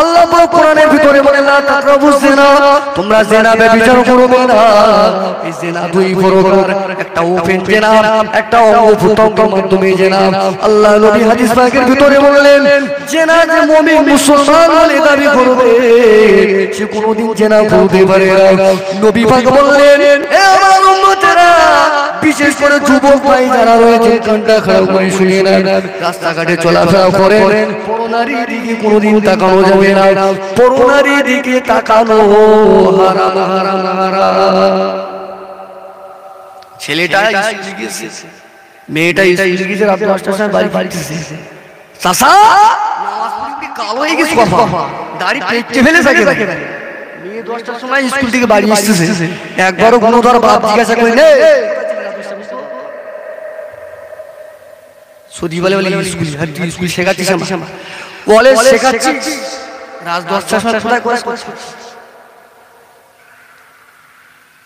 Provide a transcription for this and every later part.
আল্লাহ পাক কোরআনের ভিতরে বলেন না তাকরাবু জিনা, তোমরা জিনা ব্যভিচার করবে না। এই জিনা দুই প্রকার, একটা ওপেন জিনা, একটা অঙ্গভূতঙ্গের মাধ্যমে জিনা। আল্লাহ নবী হাদিস পাকের ভিতরে বললেন জিনা যে মুমিন মুসলমান বলে দাবি করবে সে কোনোদিন জিনা করতে পারে না। নবী পাক বললেন এ আমার উম্মতেরা, বিশেষ করে যুবক ভাই যারা রয়েছে কানটা খারাপ করে শুনিয়ে নেন, রাস্তাঘাটে চলাফেরা করেন, পরনারীর দিকে কোনোদিন তাকানো যাবে না। পরনারীর দিকে তাকানো হারাম হারাম হারাম। ছেলেটা স্কুলে গিয়েছে, মেয়েটা স্কুলে গিয়েছে, রাত 10টার সময় বাড়ি ফিরতেছে। চাচা নামাজ পড়তে কালো হয়ে গেছে, বাবা দাড়ি পেটে ফেলে থাকে। মেয়ে 10টার সময় স্কুল থেকে বাড়ি আসতেছে, একবারও কোনো ধর বাপ জিজ্ঞাসা করে নেই। সদি বলে স্কুল স্কুল শেখাচ্ছিস, বলে শেখাচ্ছি রাত 10টার সময় কোথায় করে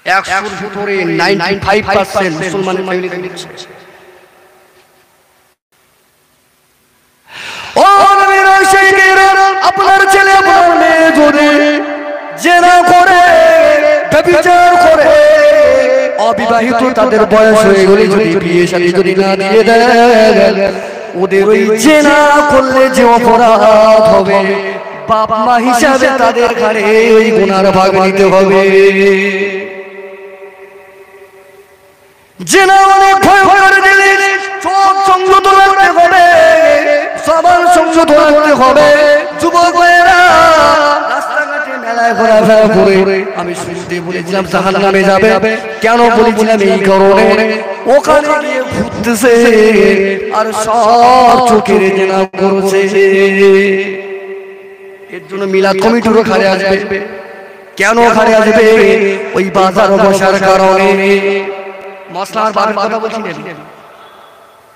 100 ভিতরে 95% মুসলমানের ফ্যামিলিতে দিচ্ছে। ও নবীর আশিকেরা, আপনার ছেলে আপনার মেয়ে যদি জিনা করে, ব্যভিচার করে, অবিবাহিত তাদের বয়স হয়ে গেলে যদি বিয়ে শাদী যদি না দিয়ে দেন, ওদের ওই জিনা করলে যে অপরাধ হবে, বাপ মা হিসাবে তাদের ঘাড়ে ওই গুনার ভাগ নিতে হবে। জিনা অনেক ভয়ঙ্কর জিনিস, চোখ সংযত রাখতে হবে, সবার সংযত রাখতে হবে। যুবক ভাইয়েরা রাস্তাঘাটে মেলায় ঘোরাফেরা করে, আমি শুরুতে বলেছিলাম জাহান্নামে যাবে, কেন বলেছিলাম এই কারণে, ওখানে গিয়ে ঘুরতেছে আর সব চোখের জিনা করছে। এর জন্য মিলাদ কমিটিরও খারে আসবে। কেন খারে আসবে? ওই বাজার বসার কারণে। মশলার বারের কথা বলছি না,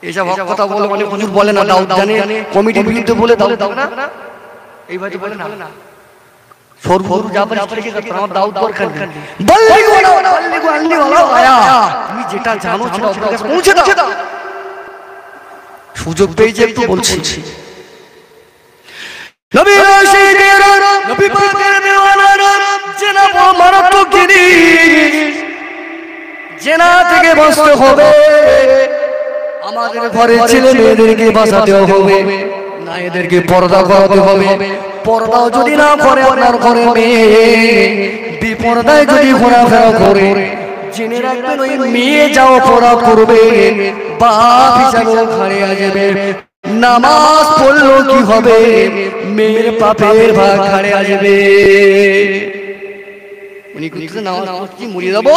এইসব হক কথা বলে মানে হুজুর বলে না, দাউদ জানে কমিটির বিরুদ্ধে বলে দাউদ না, এইভাবে বলে না। সরফুর জাফর থেকে আমার দাউদ দরকার নেই, বল্লিগো আল্লি ওয়ালা আয়া, তুমি যেটা জানো সেটা ওদের কাছে পৌঁছে দাও। সুযোগ পেয়েছে একটু বলছি। নবীর আশিকেরা, নবী পাকের দেওয়ানারা, জিনা বড় মারাত্মক জিনিস, জিনা থেকে বাঁচতে হবে। আমাদের ঘরে ছেলে মেয়েদেরকে বাঁচাতে হবে, না এদেরকে পর্দা করাতে হবে। পর্দাও যদি না করে আপনার ঘরে মেয়ে বিপর্দায় যদি ঘোরাফেরা করে, জেনে রাখবেন ওই মেয়ে যা অপরাধ করবে বাপ হিসাবে ঘরে আসবে। নামাজ পড়লো কি হবে, মেয়ের পাপের ভাগ ঘরে আসবে। উনি কিছু নামাজ পড়ছি মরিয়ে যাবো,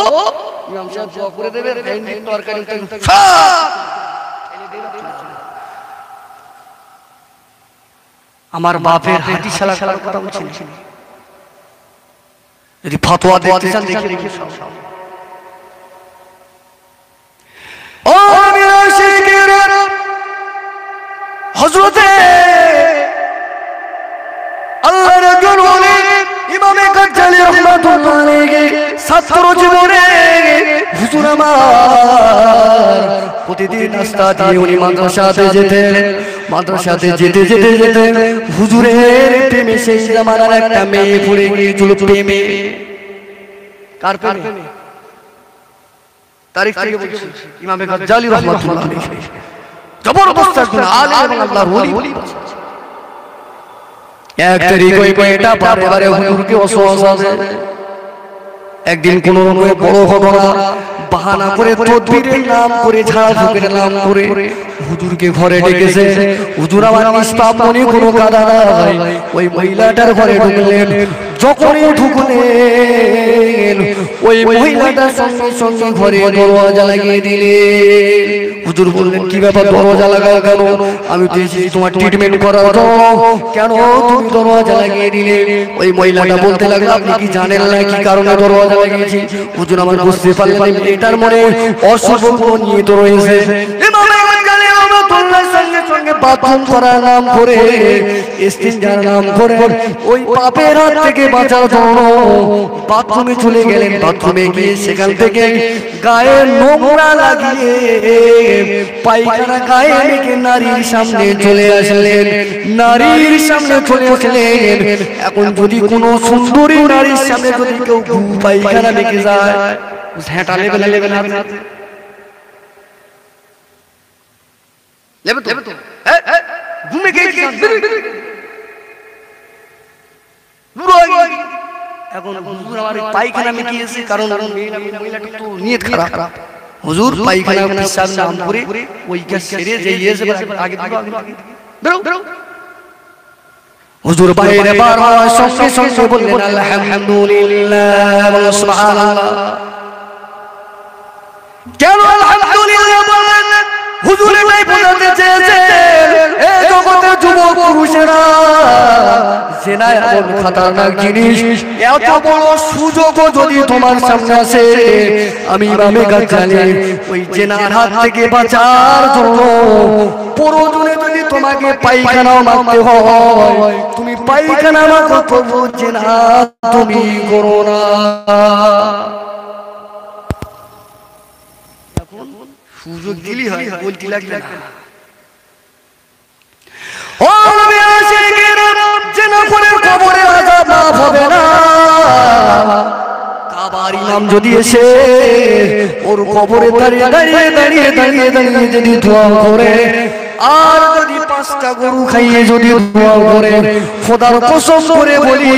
ইমাম সাহেব দোয়া করে দেবে, তরকারি আমার বাপের হাতি শালা খেলার কথা বলছেন। যদি ফতোয়া দিতে চান দেখে রেখে ও নবীর আশিকেরা, হযরতে আল্লাহর রাসূল ইমামে গাজ্জালী রাহমাতুল্লাহ আলাইহি ছাত্র জীবনে হুজুর আমার প্রতিদিন নাস্তা দিয়ে উনি মাদ্রাসাতে যেতেন। মাদ্রাসাতে যেতে যেতে যেতে হুজুরের প্রেমে সেই জামানার একটা মেয়ে পড়ে গিয়েছিল। প্রেমে কার প্রেমে? তারিখ থেকে বলছি, ইমামে গাজ্জালী রাহমাতুল্লাহ আলাইহি জবরদস্ত একজন আলেম এবং আল্লাহর ওলি। এক তারিখ ওই মেয়েটা বারে বারে হুজুরকে ওয়াসওয়াসা দেয়। একদিন কোন রকমের বড় ঘটনা বাহানা করে তদবিরের নাম করে ঝাড়ফুঁকের নাম করে হুজুরকে ঘরে ডেকেছে। হুজুর আমার নিষ্পাপ মনে কোনো কাদা নাই, ওই মহিলাটার ঘরে ঢুকলেন। যখনই ঢুকলেন ওই মহিলাটার সঙ্গে সঙ্গে ঘরে দরওয়াজা লাগিয়ে দিলেন। হুজুর বললেন কি ব্যাপার, দরওয়াজা লাগাও কেন? আমি তো এসেছি তোমার ট্রিটমেন্ট করার জন্য, কেন তুমি দরওয়াজা লাগিয়ে দিলে? ওই মহিলাটা বলতে লাগলো আপনি কি জানেন না কি কারণে দরওয়াজা লাগিয়েছি? হুজুর আমার বুঝতে পারলেন এটার মনে অশুভ নিহিত রয়েছে। ইমাম গাজ্জালী রাহমাতুল্লাহ সঙ্গে বাথরুম করার নাম করে, ইস্তিনজার নাম করে ওই পাপের হাত থেকে বাঁচার জন্য বাথরুমে চলে গেলেন। বাথরুমে গিয়ে সেখান থেকে গায়ে নোংরা লাগিয়ে পায়খানা গায়ে মেখে নারীর সামনে চলে আসলেন। নারীর সামনে চলে আসলেন। এখন যদি কোনো সুন্দরী নারীর সামনে যদি কেউ পায়খানা মেখে যায়, ঝেঁটা লেবে লেবে না লেবে তো ঘুমে গেছে। এখন হুজুর আমার পায়খানা মেখেছে, কারণ মহিলাটা তো নিয়ত খারাপ। হুজুর পায়খানা পেশাব নাম করে ওই কে সেরে যাইয়েছে আগে বেরো বেরো। হুজুর বাইরে বার হওয়ার সঙ্গে সঙ্গে বললেন আলহামদুলিল্লাহ, সুবহানাল্লাহ। কেন আলহামদুলিল্লাহ বললেন? হুজুর এটাই বোঝাতে চেয়েছেন এই জগতের যুবক পুরুষেরা, জিনা এমন খতরনাক জিনিস, এত বড় সুযোগও যদি তোমার সামনে আসে, আমি ইমামে গাজ্জালি ওই জিনার হাত থেকে বাঁচার জন্য প্রয়োজনে যদি তোমাকে পায়খানাও মারতে হয়, তুমি পায়খানা মারো, তবু জিনা তুমি করো না। সুযোগ দিলি হয়, বলতে লাগবে না। ও নবী আশিকেরা, জিনা করে কবরে আযাব মাফ হবে না। কাবার ইমাম যদি এসে ওর কবরে দাঁড়িয়ে দাঁড়িয়ে দাঁড়িয়ে দাঁড়িয়ে দাঁড়িয়ে যদি দোয়া করে, আর যদি 5টা গরু খাইয়ে যদি দোয়া করে, খোদার কসম করে বলি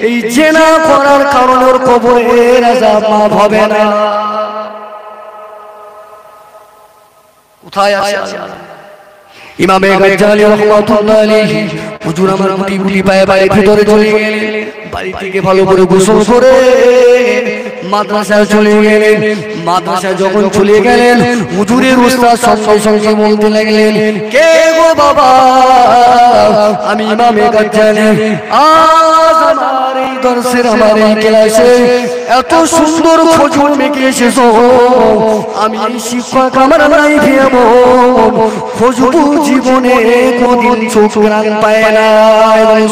এই জিনা করার কারণে ওর কবরের আযাব মাফ হবে না। কোথায় আছে ইমামে গাজ্জালি রাহমাতুল্লাহ আলাইহি? হুজুর আমার গুটি গুটি পায়ে পায়ে ভিতরে চলে গেলেন। বাড়ি থেকে ভালো করে গোসল করে মাদ্রাসায় চলে গেলেন। মাদ্রাসায় যখন চলে গেলেন, হুজুরের উস্তাদ সঙ্গে সঙ্গে বলতে লাগলেন, কে গো বাবা? আমি ইমামে গাজ্জালি। আজ আমার এই দর্শের আমার এই ক্লাসে এত সুন্দর খোঁজুর মেখে এসেছো, আমি শিক্ষক আমার নাই ভেবো খোঁজবু জীবনে কোনদিন চোখ রান পায় না।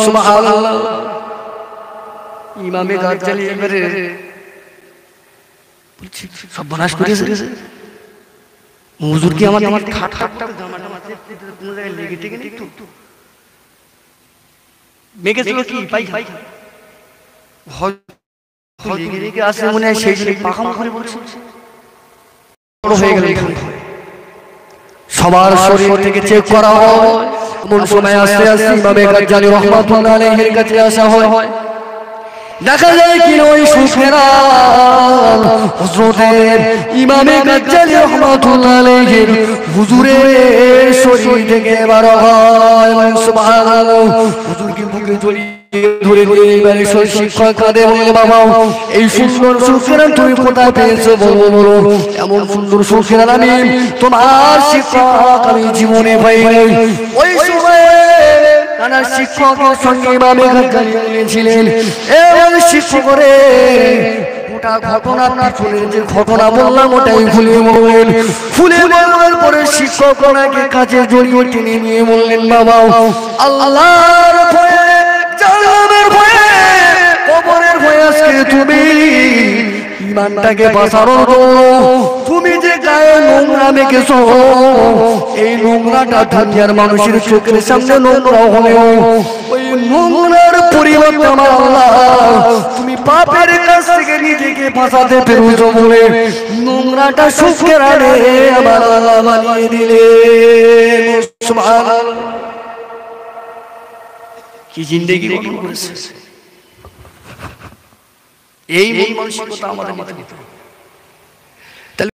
সুবহানাল্লাহ। ইমামে গাজ্জালি এবারে সর্বনাশ করেছে। হুজুর কি আমার ঠাট ঠাট জামাটা মাঝে কোন জায়গায় লেগে টেগে নেই তো মেঘেছিল কি পায়খানা লেগে লেগে আসে মনে হয়, সেই পাখাম করে বলছে হয়ে গেল। সবার শরীর থেকে চেক করা হয়। এমন সময় আস্তে আস্তে ইমামে গাজ্জালি রাহমাতুল্লাহ আলাইহির কাছে আসা হয়। দেখা যায় কি ওই সুখেরা হযরতের ইমামে গাজ্জালি রাহমাতুল্লাহ আলাইহির হুজুরের শরীর থেকে বার হয়। সুবহানাল্লাহ। হুজুরকে বুকে জড়িয়ে ধরে ধরে এবারে শিক্ষক কাঁদে, বলে বাবা এই সুন্দর সুখেরা তুমি কোথায় পেয়েছো বলো বলো। এমন সুন্দর সুখেরা আমি তোমার শিক্ষক আমি জীবনে পাই নাই। ওই সময়ে নানা শিক্ষকের সঙ্গে ইমামে গাজ্জালি ছিলেন। এবং শিক্ষকরে গোটা ঘটনা পিছনের যে ঘটনা বললাম ওটাই খুলে বললেন। খুলে বলার পরে শিক্ষক ওনাকে কাছে জড়িয়ে টেনে নিয়ে বললেন, বাবা আল্লাহর ভয়ে, জাহান্নামের ভয়ে, কবরের ভয়ে আজকে তুমি ইমানটাকে বাঁচানোর জন্য তুমি যে গায়ে নোংরা মেখেছো, এই নোংরাটা দুনিয়ার মানুষের চোখের সামনে নোংরা হলেও ওই নোংরার পরিবর্তে আমার আল্লাহ তুমি পাপের কাছ থেকে নিজেকে বাঁচাতে পেরেছো বলে নোংরাটা সুখের আনে আমার আল্লাহ বানিয়ে দিলে। সুবহানাল্লাহ। কি জিন্দেগি গঠন করেছে! এই মানসিকতা আমাদের মাথায় নিতে হবে।